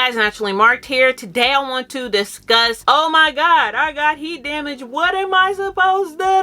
guys, Naturally Marked here. Today I want to discuss, oh my god, I got heat damage. What am I supposed to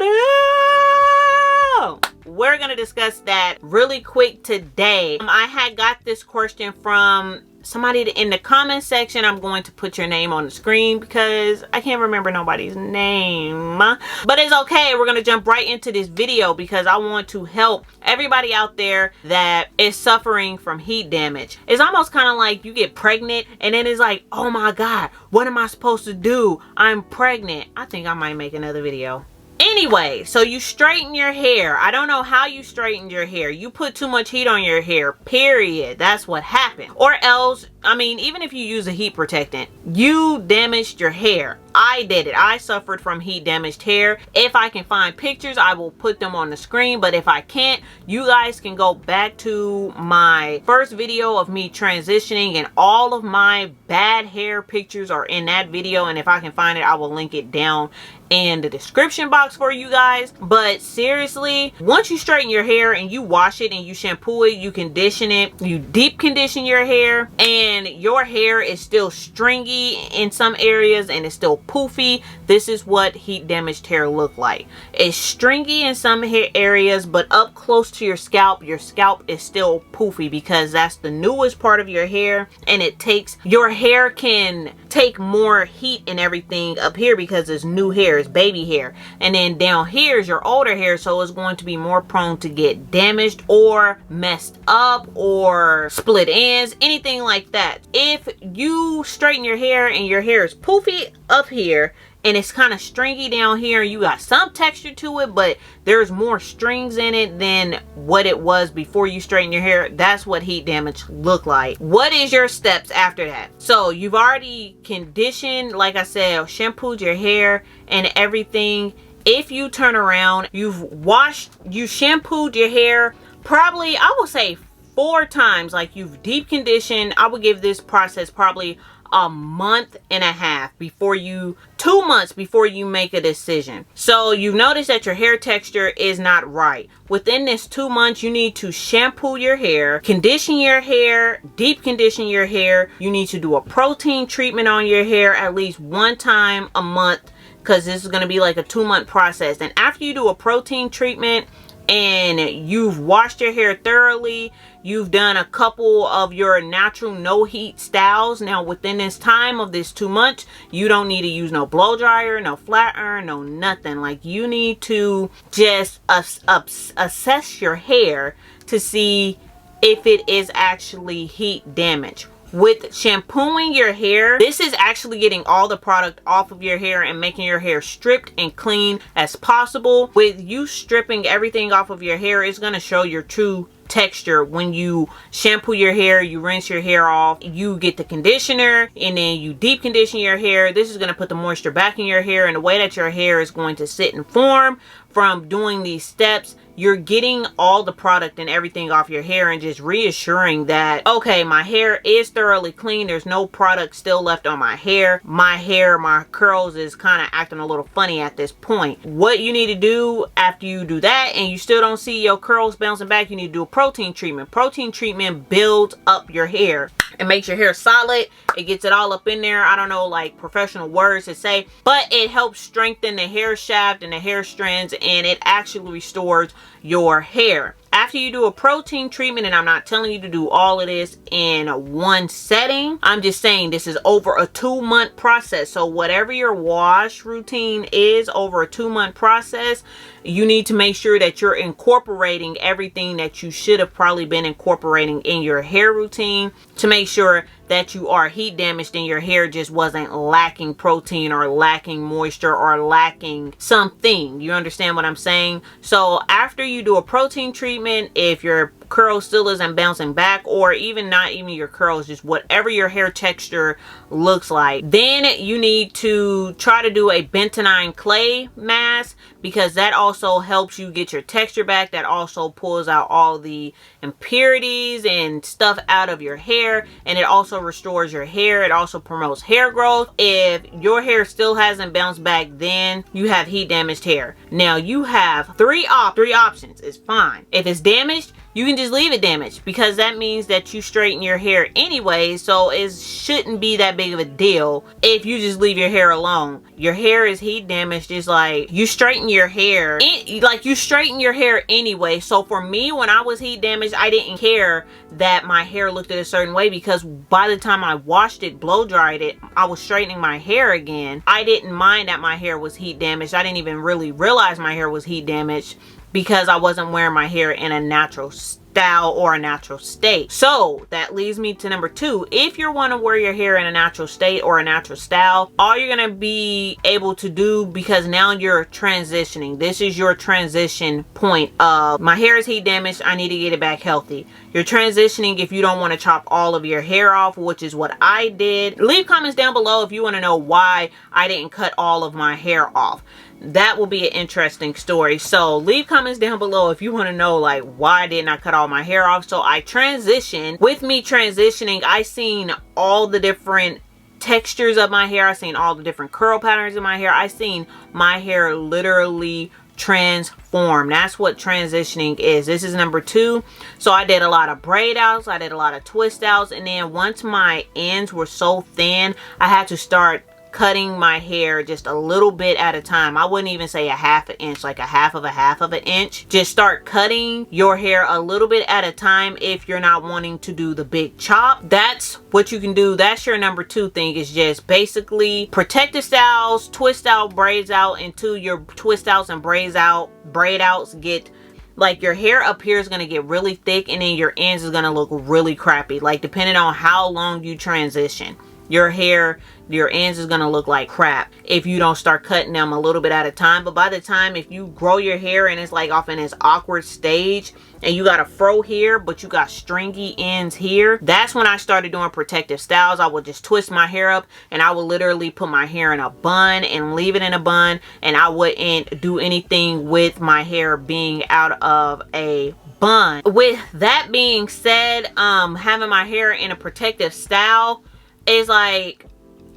do? We're going to discuss that really quick today. I had got this question from somebody in the comment section. I'm going to put your name on the screen because I can't remember nobody's name. But it's okay. We're going to jump right into this video because I want to help everybody out there that is suffering from heat damage. It's almost kind of like you get pregnant and then it's like, oh my god, what am I supposed to do? I'm pregnant. I think I might make another video. Anyway, so you straighten your hair. I don't know how you straightened your hair. You put too much heat on your hair, period. That's what happened. Or else, I mean, even if you use a heat protectant, you damaged your hair. I did it. I suffered from heat damaged hair. If I can find pictures, I will put them on the screen. But if I can't, you guys can go back to my first video of me transitioning, and all of my bad hair pictures are in that video. And if I can find it, I will link it down in the description box for you guys. But seriously, once you straighten your hair and you wash it and you shampoo it, you condition it, you deep condition your hair, and your hair is still stringy in some areas and it's still poofy, this is what heat damaged hair look like. It's stringy in some hair areas, but up close to your scalp is still poofy because that's the newest part of your hair, and it takes, your hair can take more heat and everything up here because it's new hair, it's baby hair, and then down here is your older hair, so it's going to be more prone to get damaged or messed up or split ends, anything like that. If you straighten your hair and your hair is poofy up here and it's kind of stringy down here, you got some texture to it, but there's more strings in it than what it was before you straighten your hair, that's what heat damage look like. What is your steps after that? So you've already conditioned, like I said, shampooed your hair and everything. If you turn around, you've washed, you shampooed your hair probably, I would say 4 times, like you've deep conditioned. I would give this process probably a month and a half before you, 2 months before you make a decision. So you've noticed that your hair texture is not right. Within this 2 months, you need to shampoo your hair, condition your hair, deep condition your hair. You need to do a protein treatment on your hair at least 1 time a month, because this is going to be like a 2-month process. And after you do a protein treatment and you've washed your hair thoroughly, you've done a couple of your natural no heat styles. Now within this time of this 2 months, you don't need to use no blow dryer, no flat iron, no nothing. Like, you need to just assess your hair to see if it is actually heat damage. With shampooing your hair, this is actually getting all the product off of your hair and making your hair stripped and clean as possible. With you stripping everything off of your hair, it's going to show your true texture. When you shampoo your hair, you rinse your hair off, you get the conditioner, and then you deep condition your hair. This is going to put the moisture back in your hair, and the way that your hair is going to sit and form from doing these steps, you're getting all the product and everything off your hair and just reassuring that, okay, my hair is thoroughly clean. There's no product still left on my hair. My curls is kind of acting a little funny at this point. What you need to do after you do that and you still don't see your curls bouncing back, you need to do a protein treatment. Protein treatment builds up your hair. It makes your hair solid. It gets it all up in there. I don't know, like, professional words to say, but it helps strengthen the hair shaft and the hair strands, and it actually restores your hair. After you do a protein treatment, and I'm not telling you to do all of this in one setting, I'm just saying this is over a 2-month process. So whatever your wash routine is over a 2-month process, you need to make sure that you're incorporating everything that you should have probably been incorporating in your hair routine to make sure that you are heat damaged and your hair just wasn't lacking protein or lacking moisture or lacking something. You understand what I'm saying? So after you do a protein treatment, if your curl still isn't bouncing back, or even not even your curls, just whatever your hair texture looks like, then you need to try to do a bentonine clay mask, because that also helps you get your texture back. That also pulls out all the impurities and stuff out of your hair, and it also restores your hair. It also promotes hair growth. If your hair still hasn't bounced back, then you have heat damaged hair. Now you have three options. It's fine. If it's damaged, you can just leave it damaged, because that means that you straighten your hair anyway, so it shouldn't be that big of a deal if you just leave your hair alone. Your hair is heat damaged, just like you straighten your hair, you straighten your hair anyway. So for me, when I was heat damaged, I didn't care that my hair looked at a certain way, because by the time I washed it, blow dried it, I was straightening my hair again. I didn't mind that my hair was heat damaged. I didn't even really realize my hair was heat damaged, because I wasn't wearing my hair in a natural style or a natural state. So that leads me to number 2. If you want to wear your hair in a natural state or a natural style, all you're going to be able to do, because now you're transitioning, this is your transition point of, my hair is heat damaged, I need to get it back healthy. You're transitioning if you don't want to chop all of your hair off, which is what I did. Leave comments down below if you want to know why I didn't cut all of my hair off. That will be an interesting story. So leave comments down below if you want to know, like, why didn't I cut all my hair off. So I transitioned. With me transitioning, I seen all the different textures of my hair. I seen all the different curl patterns in my hair. I seen my hair literally transform. That's what transitioning is. This is number 2. So I did a lot of braid outs, I did a lot of twist outs, and then once my ends were so thin, I had to start cutting my hair just a little bit at a time. I wouldn't even say a half an inch, like a half of an inch. Just start cutting your hair a little bit at a time if you're not wanting to do the big chop. That's what you can do. That's your number 2 thing, is just basically protective styles, twist out, braids out, until your twist outs and braid outs get, like, your hair up here is going to get really thick, and then your ends is going to look really crappy. Like, depending on how long you transition, your hair, your ends is going to look like crap if you don't start cutting them a little bit at a time. But by the time, if you grow your hair and it's like off in this awkward stage, and you got a fro here but you got stringy ends here, that's when I started doing protective styles. I would just twist my hair up, and I would literally put my hair in a bun and leave it in a bun, and I wouldn't do anything with my hair being out of a bun. With that being said, having my hair in a protective style is like,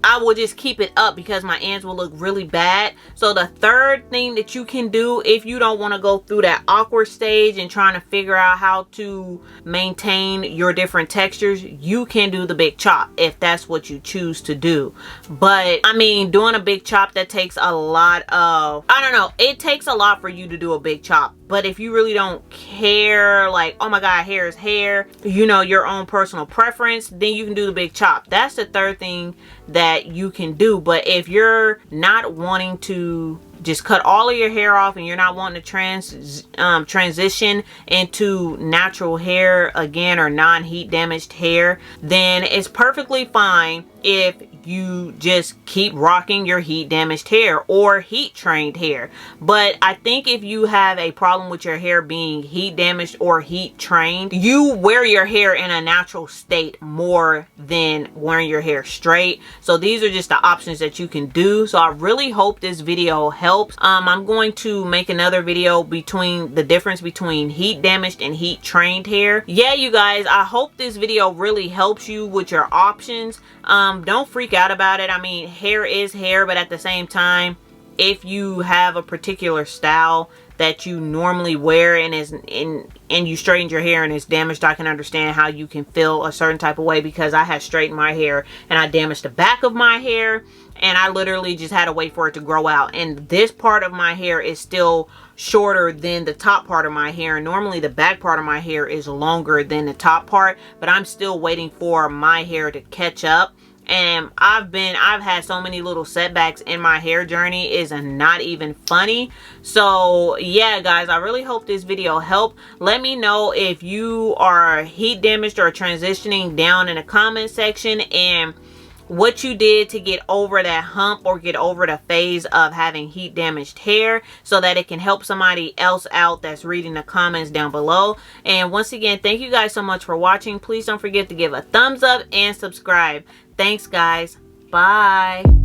I will just keep it up because my ends will look really bad. So the third thing that you can do, if you don't want to go through that awkward stage and trying to figure out how to maintain your different textures, you can do the big chop if that's what you choose to do. But I mean, doing a big chop, that takes a lot of, I don't know, it takes a lot for you to do a big chop. But if you really don't care, like, oh my god, hair is hair, you know, your own personal preference, then you can do the big chop. That's the third thing that you can do. But if you're not wanting to just cut all of your hair off, and you're not wanting to transition into natural hair again, or non-heat damaged hair, then it's perfectly fine if you just keep rocking your heat damaged hair or heat trained hair. But I think if you have a problem with your hair being heat damaged or heat trained, you wear your hair in a natural state more than wearing your hair straight. So these are just the options that you can do. So I really hope this video helps. I'm going to make another video between the difference between heat damaged and heat trained hair. Yeah, you guys, I hope this video really helps you with your options. Don't freak out about it. I mean, hair is hair, but at the same time, if you have a particular style that you normally wear and you straightened your hair and it's damaged, I can understand how you can feel a certain type of way, because I had straightened my hair and I damaged the back of my hair, and I literally just had to wait for it to grow out. And this part of my hair is still shorter than the top part of my hair, and normally the back part of my hair is longer than the top part, but I'm still waiting for my hair to catch up. And I've had so many little setbacks in my hair journey, is not even funny. So yeah, guys, I really hope this video helped. Let me know if you are heat damaged or transitioning down in the comment section, and what you did to get over that hump or get over the phase of having heat damaged hair, so that it can help somebody else out that's reading the comments down below. And once again, thank you guys so much for watching. Please don't forget to give a thumbs up and subscribe. Thanks, guys. Bye.